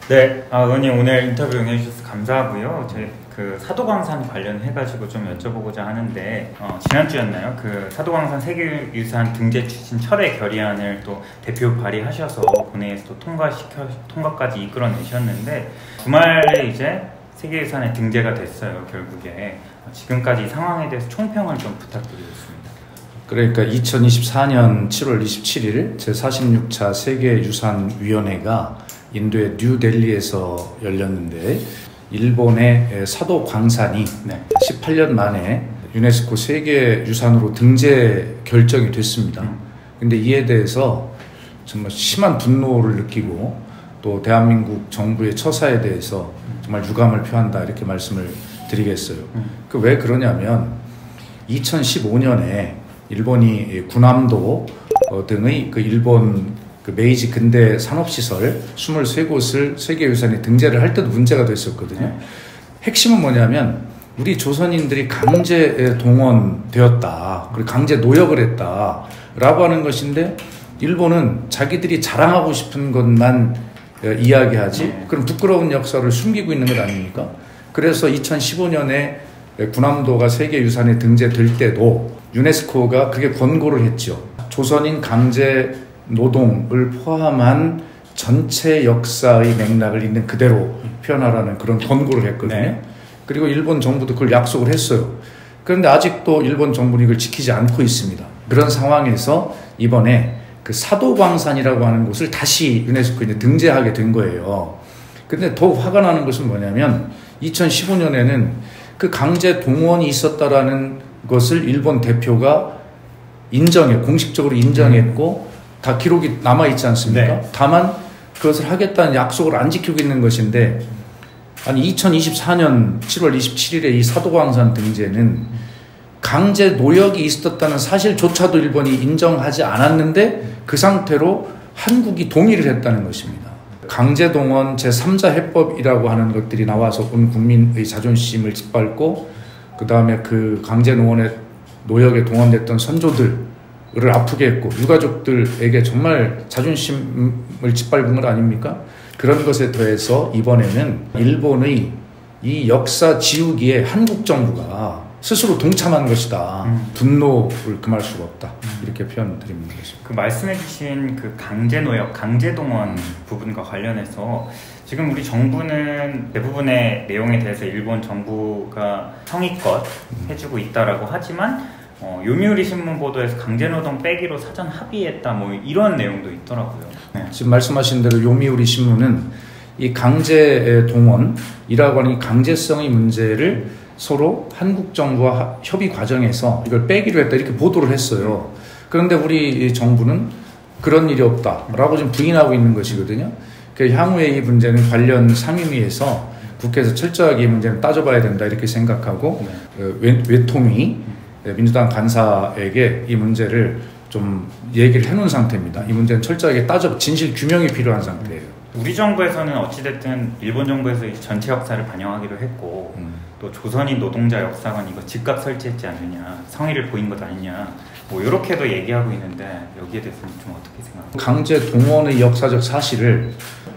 네, 의원님 오늘 인터뷰 응해주셔서 감사하고요. 제 그 사도광산 관련해가지고 좀 여쭤보고자 하는데 지난주였나요? 그 사도광산 세계유산 등재 추진 철회 결의안을 또 대표 발의하셔서 본회의에서 또 통과까지 이끌어내셨는데 주말에 이제 세계유산에 등재가 됐어요. 결국에 지금까지 이 상황에 대해서 총평을 좀 부탁드리겠습니다. 그러니까 2024년 7월 27일 제46차 세계유산위원회가 인도의 뉴델리에서 열렸는데 일본의 사도광산이 18년 만에 유네스코 세계유산으로 등재 결정이 됐습니다. 근데 이에 대해서 정말 심한 분노를 느끼고 또 대한민국 정부의 처사에 대해서 정말 유감을 표한다 이렇게 말씀을 드리겠어요. 그 왜 그러냐면 2015년에 일본이 군함도 등의 그 일본 그 메이지 근대 산업시설 23곳을 세계유산에 등재를 할 때도 문제가 됐었거든요. 핵심은 뭐냐면 우리 조선인들이 강제 동원되었다. 그리고 강제 노역을 했다. 라고 하는 것인데 일본은 자기들이 자랑하고 싶은 것만 이야기하지 그럼 부끄러운 역사를 숨기고 있는 것 아닙니까? 그래서 2015년에 군함도가 세계유산에 등재될 때도 유네스코가 그게 권고를 했죠. 조선인 강제 노동을 포함한 전체 역사의 맥락을 있는 그대로 표현하라는 그런 권고를 했거든요. 네. 그리고 일본 정부도 그걸 약속을 했어요. 그런데 아직도 일본 정부는 이걸 지키지 않고 있습니다. 그런 상황에서 이번에 그 사도광산이라고 하는 곳을 다시 유네스코에 등재하게 된 거예요. 근데 더 화가 나는 것은 뭐냐면 2015년에는 그 강제 동원이 있었다라는 것을 일본 대표가 공식적으로 인정했고 다 기록이 남아있지 않습니까? 네. 다만 그것을 하겠다는 약속을 안 지키고 있는 것인데 아니 2024년 7월 27일에 이 사도광산 등재는 강제 노역이 있었다는 사실조차도 일본이 인정하지 않았는데 그 상태로 한국이 동의를 했다는 것입니다. 강제동원 제3자 해법이라고 하는 것들이 나와서 온 국민의 자존심을 짓밟고 그 다음에 그 강제 노역에 동원됐던 선조들을 아프게 했고 유가족들에게 정말 자존심을 짓밟은 것 아닙니까? 그런 것에 더해서 이번에는 일본의 이 역사 지우기에 한국 정부가 스스로 동참한 것이다. 분노를 금할 수가 없다. 이렇게 표현드립니다. 그 말씀해주신 그 강제노역, 강제동원 부분과 관련해서 지금 우리 정부는 대부분의 내용에 대해서 일본 정부가 성의껏 해주고 있다라고 하지만 요미우리 신문 보도에서 강제노동 빼기로 사전 합의했다 뭐 이런 내용도 있더라고요. 네. 지금 말씀하신 대로 요미우리 신문은 이 강제 동원이라고 하는 강제성의 문제를 서로 한국 정부와 협의 과정에서 이걸 빼기로 했다 이렇게 보도를 했어요. 그런데 우리 정부는 그런 일이 없다라고 지금 부인하고 있는 것이거든요. 향후에 이 문제는 관련 상임위에서 국회에서 철저하게 이 문제는 따져봐야 된다 이렇게 생각하고 외통위 민주당 간사에게 이 문제를 좀 얘기를 해놓은 상태입니다. 이 문제는 철저하게 진실 규명이 필요한 상태예요. 우리 정부에서는 어찌됐든 일본 정부에서 전체 역사를 반영하기로 했고 또 조선인 노동자 역사관 이거 즉각 설치했지 않느냐 성의를 보인 것 아니냐 뭐 이렇게도 얘기하고 있는데 여기에 대해서는 좀 어떻게 생각하세요? 강제 동원의 역사적 사실을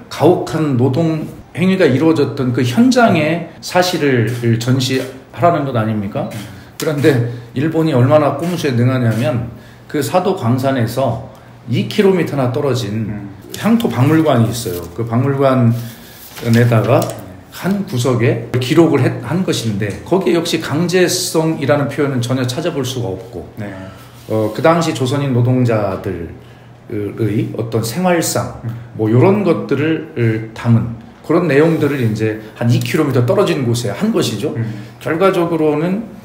가혹한 노동 행위가 이루어졌던 그 현장의 사실을 전시하라는 것 아닙니까? 그런데 일본이 얼마나 꼼수에 능하냐면 그 사도광산에서 2km나 떨어진 향토 박물관이 있어요. 그 박물관에다가 한 구석에 기록을 한 것인데 거기에 역시 강제성이라는 표현은 전혀 찾아볼 수가 없고 네. 그 당시 조선인 노동자들의 어떤 생활상 뭐 이런 것들을 담은 그런 내용들을 이제 한 2km 떨어진 곳에 한 것이죠. 결과적으로는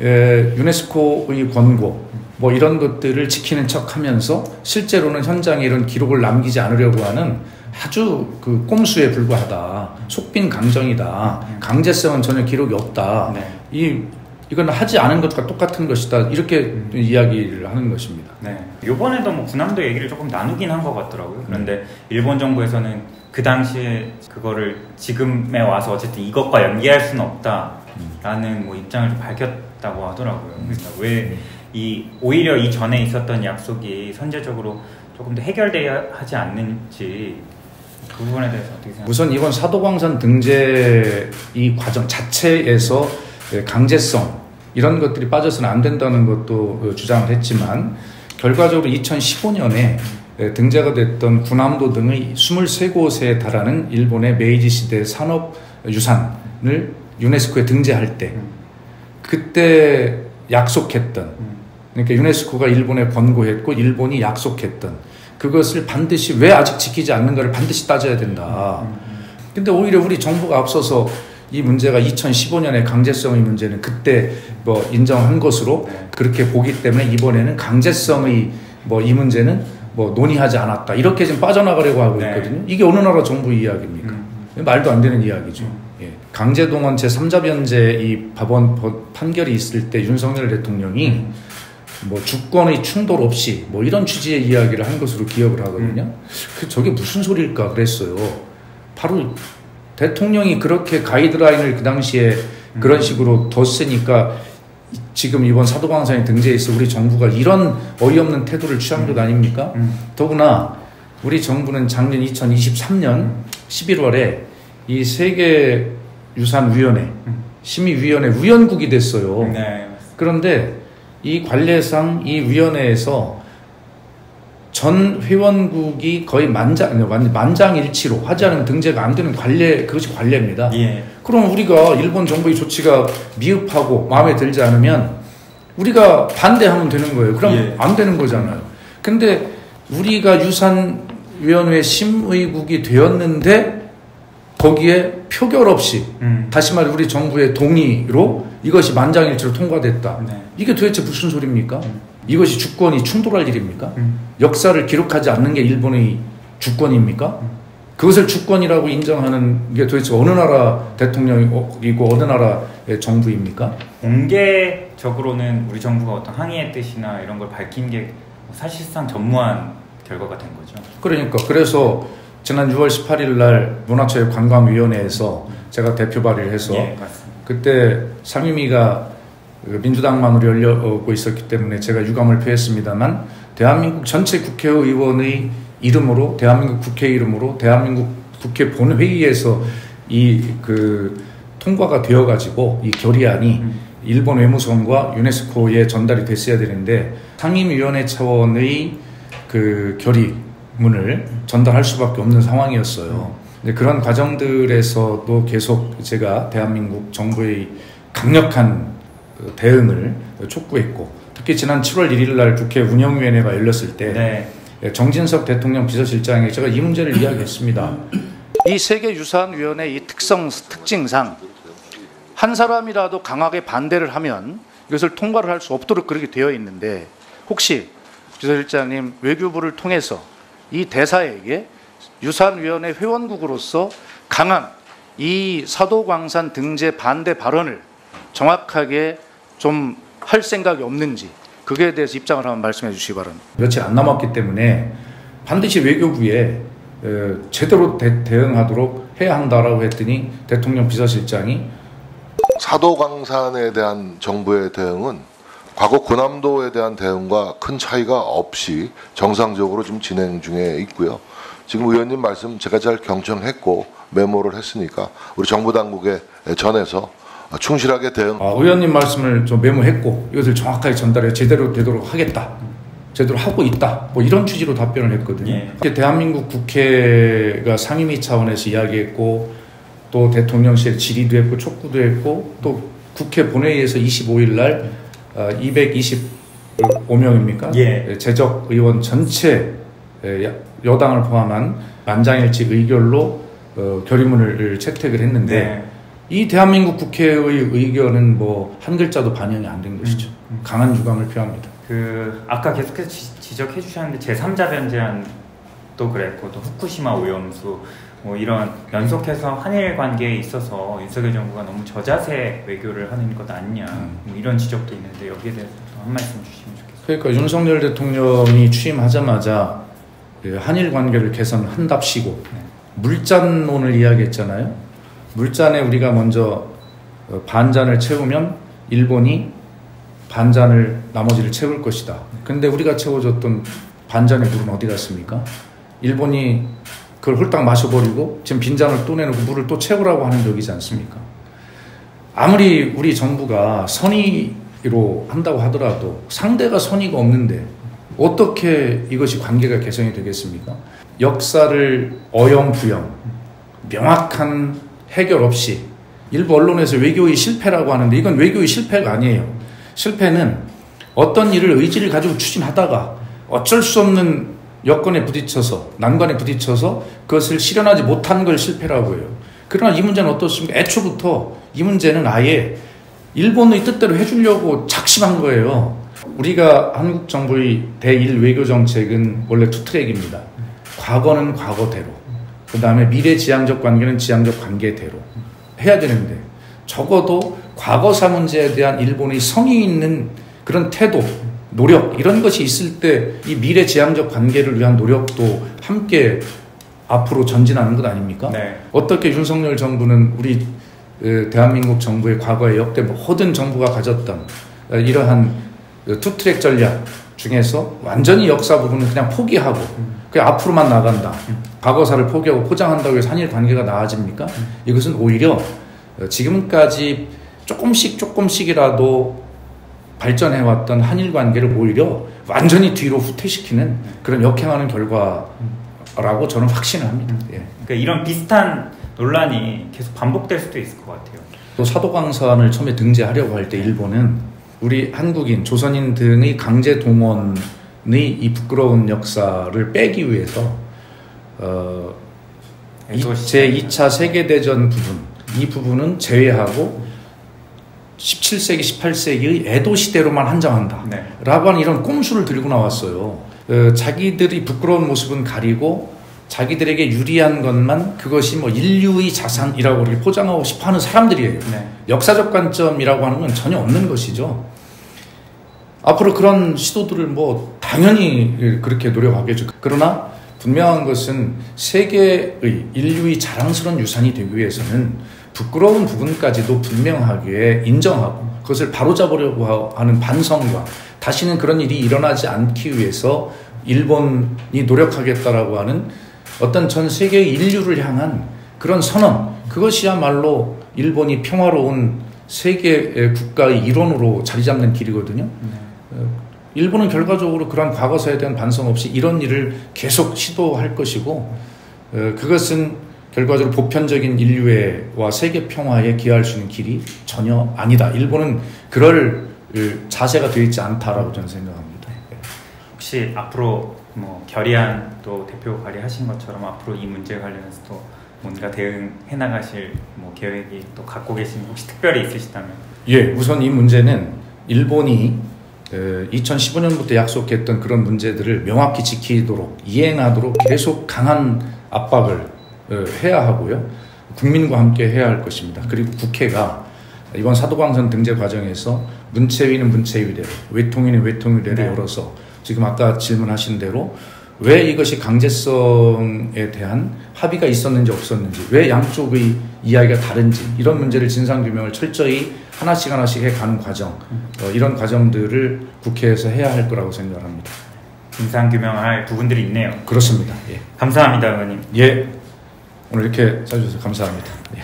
유네스코의 권고 뭐 이런 것들을 지키는 척하면서 실제로는 현장에 이런 기록을 남기지 않으려고 하는 아주 그 꼼수에 불과하다. 속빈 강정이다. 강제성은 전혀 기록이 없다. 네. 이건 하지 않은 것과 똑같은 것이다. 이렇게 이야기를 하는 것입니다. 네. 이번에도 뭐 군함도 얘기를 조금 나누긴 한 것 같더라고요. 그런데 일본 정부에서는 그 당시에 그거를 지금에 와서 어쨌든 이것과 연계할 수는 없다라는 뭐 입장을 좀 밝혔다고 하더라고요. 그래서 왜 오히려 이전에 있었던 약속이 선제적으로 조금 더 해결돼야 하지 않는지 그 부분에 대해서 어떻게 생각하세요? 우선 이번 사도광산 등재 이 과정 자체에서 강제성 이런 것들이 빠져서는 안 된다는 것도 주장을 했지만 결과적으로 2015년에 등재가 됐던 군함도 등의 23곳에 달하는 일본의 메이지 시대 산업유산을 유네스코에 등재할 때 그때 약속했던 그러니까 유네스코가 일본에 권고했고 일본이 약속했던 그것을 반드시 왜 아직 지키지 않는가를 반드시 따져야 된다. 근데 오히려 우리 정부가 앞서서 이 문제가 2015년에 강제성의 문제는 그때 뭐 인정한 것으로 그렇게 보기 때문에 이번에는 강제성의 뭐 이 문제는 뭐 논의하지 않았다. 이렇게 지금 빠져나가려고 하고 있거든요. 이게 어느 나라 정부 이야기입니까? 말도 안 되는 이야기죠. 예. 강제동원 제3자 변제 이 법원 판결이 있을 때 윤석열 대통령이 뭐 주권의 충돌 없이 뭐 이런 취지의 이야기를 한 것으로 기억을 하거든요. 저게 무슨 소리일까 그랬어요. 바로 대통령이 그렇게 가이드라인을 그 당시에 그런 식으로 뒀으니까 지금 이번 사도광산에 등재해서 우리 정부가 이런 어이없는 태도를 취한 것 아닙니까? 더구나 우리 정부는 작년 2023년 11월에 이 세계유산위원회 심의위원회 위원국이 됐어요. 네. 그런데 이 관례상 이 위원회에서 전 회원국이 거의 만장일치로 하지 않으면 등재가 안 되는 관례, 그것이 관례입니다. 예. 그럼 우리가 일본 정부의 조치가 미흡하고 마음에 들지 않으면 우리가 반대하면 되는 거예요. 그럼 안 되는 거잖아요. 근데 우리가 유산위원회 심의국이 되었는데 거기에 표결 없이 다시 말해 우리 정부의 동의로 이것이 만장일치로 통과됐다. 네. 이게 도대체 무슨 소리입니까? 이것이 주권이 충돌할 일입니까? 역사를 기록하지 않는 게 일본의 주권입니까? 그것을 주권이라고 인정하는 게 도대체 어느 나라 대통령이고 어느 나라의 정부입니까? 공개적으로는 우리 정부가 어떤 항의의 뜻이나 이런 걸 밝힌 게 사실상 전무한 결과가 된 거죠. 그러니까 그래서 지난 6월 18일 날 문화체육관광위원회에서 제가 대표 발의를 해서 그때 상임위가 민주당만으로 열려오고 있었기 때문에 제가 유감을 표했습니다만 대한민국 전체 국회의원의 이름으로 대한민국 국회 이름으로 대한민국 국회 본회의에서 통과가 되어가지고 이 결의안이 일본 외무성과 유네스코에 전달이 됐어야 되는데 상임위원회 차원의 그 결의문을 전달할 수밖에 없는 상황이었어요. 그런 과정들에서도 계속 제가 대한민국 정부의 강력한 대응을 촉구했고 특히 지난 7월 1일 날 국회 운영위원회가 열렸을 때 정진석 대통령 비서실장에 제가 이 문제를 이야기했습니다. 이 세계유산위원회 이 특징상 한 사람이라도 강하게 반대를 하면 이것을 통과를 할 수 없도록 그렇게 되어 있는데 혹시 비서실장님 외교부를 통해서 이 대사에게 유산위원회 회원국으로서 강한 이 사도광산 등재 반대 발언을 정확하게 좀 할 생각이 없는지 그거에 대해서 입장을 한번 말씀해 주시기 바랍니다. 며칠 안 남았기 때문에 반드시 외교부에 제대로 대응하도록 해야 한다라고 했더니 대통령 비서실장이 사도광산에 대한 정부의 대응은 과거 군함도에 대한 대응과 큰 차이가 없이 정상적으로 지금 진행 중에 있고요. 지금 의원님 말씀 제가 잘 경청했고 메모를 했으니까 우리 정부 당국에 전해서 충실하게 대응. 의원님 말씀을 좀 메모했고 이것을 정확하게 전달해 제대로 되도록 하겠다. 제대로 하고 있다. 뭐 이런 취지로 답변을 했거든요. 대한민국 국회가 상임위 차원에서 이야기했고 또 대통령실 질의도 했고 촉구도 했고 또 국회 본회의에서 25일 날 225명입니까? 재적 의원 전체 여당을 포함한 만장일치 의결로 결의문을 채택을 했는데 이 대한민국 국회의 의견은 뭐 한 글자도 반영이 안 된 것이죠. 강한 유감을 표합니다. 아까 계속해서 지적해 주셨는데 제3자 변제안도 그랬고 또 후쿠시마 오염수 뭐 이런 연속해서 한일 관계에 있어서 윤석열 정부가 너무 저자세 외교를 하는 것 아니냐 뭐 이런 지적도 있는데 여기에 대해서 한 말씀 주시면 좋겠습니다. 그러니까 윤석열 대통령이 취임하자마자 한일 관계를 개선한답시고 물잔론을 이야기했잖아요. 물잔에 우리가 먼저 반잔을 채우면 일본이 반잔을 나머지를 채울 것이다. 근데 우리가 채워줬던 반잔의 물은 어디 갔습니까? 일본이 그걸 홀딱 마셔버리고 지금 빈잔을 또 내놓고 물을 또 채우라고 하는 격이지 않습니까? 아무리 우리 정부가 선의로 한다고 하더라도 상대가 선의가 없는데 어떻게 이것이 관계가 개선이 되겠습니까? 역사를 어영부영 명확한 해결 없이 일부 언론에서 외교의 실패라고 하는데 이건 외교의 실패가 아니에요. 실패는 어떤 일을 의지를 가지고 추진하다가 어쩔 수 없는 여건에 부딪혀서 난관에 부딪혀서 그것을 실현하지 못한 걸 실패라고 해요. 그러나 이 문제는 어떻습니까? 애초부터 이 문제는 아예 일본의 뜻대로 해주려고 작심한 거예요. 우리가 한국 정부의 대1 외교 정책은 원래 투 트랙입니다. 과거는 과거대로, 그 다음에 미래지향적 관계는 지향적 관계대로 해야 되는데 적어도 과거사 문제에 대한 일본의 성의 있는 그런 태도, 노력 이런 것이 있을 때 이 미래지향적 관계를 위한 노력도 함께 앞으로 전진하는 것 아닙니까? 네. 어떻게 윤석열 정부는 우리 대한민국 정부의 과거에 역대 모든 정부가 가졌던 이러한 투트랙 전략 중에서 완전히 역사 부분은 그냥 포기하고 그냥 앞으로만 나간다. 과거사를 포기하고 포장한다고 해서 한일 관계가 나아집니까? 이것은 오히려 지금까지 조금씩이라도 발전해왔던 한일 관계를 오히려 완전히 뒤로 후퇴시키는 그런 역행하는 결과라고 저는 확신을 합니다. 예. 그러니까 이런 비슷한 논란이 계속 반복될 수도 있을 것 같아요. 또 사도광산을 처음에 등재하려고 할 때 일본은 우리 한국인, 조선인 등의 강제 동원의 이 부끄러운 역사를 빼기 위해서 제2차 세계대전 부분, 이 부분은 제외하고 17세기, 18세기의 에도 시대로만 한정한다. 네. 라고 하는 이런 꼼수를 들고 나왔어요. 자기들이 부끄러운 모습은 가리고 자기들에게 유리한 것만 그것이 뭐 인류의 자산이라고 이렇게 포장하고 싶어 하는 사람들이에요. 네. 역사적 관점이라고 하는 건 전혀 없는 것이죠. 앞으로 그런 시도들을 뭐 당연히 그렇게 노력하겠죠. 그러나 분명한 것은 세계의 인류의 자랑스러운 유산이 되기 위해서는 부끄러운 부분까지도 분명하게 인정하고 그것을 바로잡으려고 하는 반성과 다시는 그런 일이 일어나지 않기 위해서 일본이 노력하겠다라고 하는 어떤 전 세계의 인류를 향한 그런 선언, 그것이야말로 일본이 평화로운 세계 국가의 일원으로 자리 잡는 길이거든요. 일본은 결과적으로 그런 과거사에 대한 반성 없이 이런 일을 계속 시도할 것이고 그것은 결과적으로 보편적인 인류애와 세계 평화에 기여할 수 있는 길이 전혀 아니다. 일본은 그럴 자세가 되어 있지 않다라고 저는 생각합니다. 혹시 앞으로 뭐 결의안 또 대표 발의하신 것처럼 앞으로 이 문제 관련해서 또 뭔가 대응해 나가실 뭐 계획이 또 갖고 계신 혹시 특별히 있으시다면? 예, 우선 이 문제는 일본이 2015년부터 약속했던 그런 문제들을 명확히 지키도록 이행하도록 계속 강한 압박을 해야 하고요. 국민과 함께 해야 할 것입니다. 그리고 국회가 이번 사도광산 등재 과정에서 문체위는 문체위대로, 외통위는 외통위대로 네. 열어서 지금 아까 질문하신 대로 왜 이것이 강제성에 대한 합의가 있었는지 없었는지, 왜 양쪽의 이야기가 다른지 이런 문제를 진상규명을 철저히 하나씩 해가는 과정, 이런 과정들을 국회에서 해야 할 거라고 생각합니다. 진상규명할 부분들이 있네요. 그렇습니다. 예. 감사합니다, 의원님. 예. 오늘 이렇게 찾아주셔서 감사합니다. 예.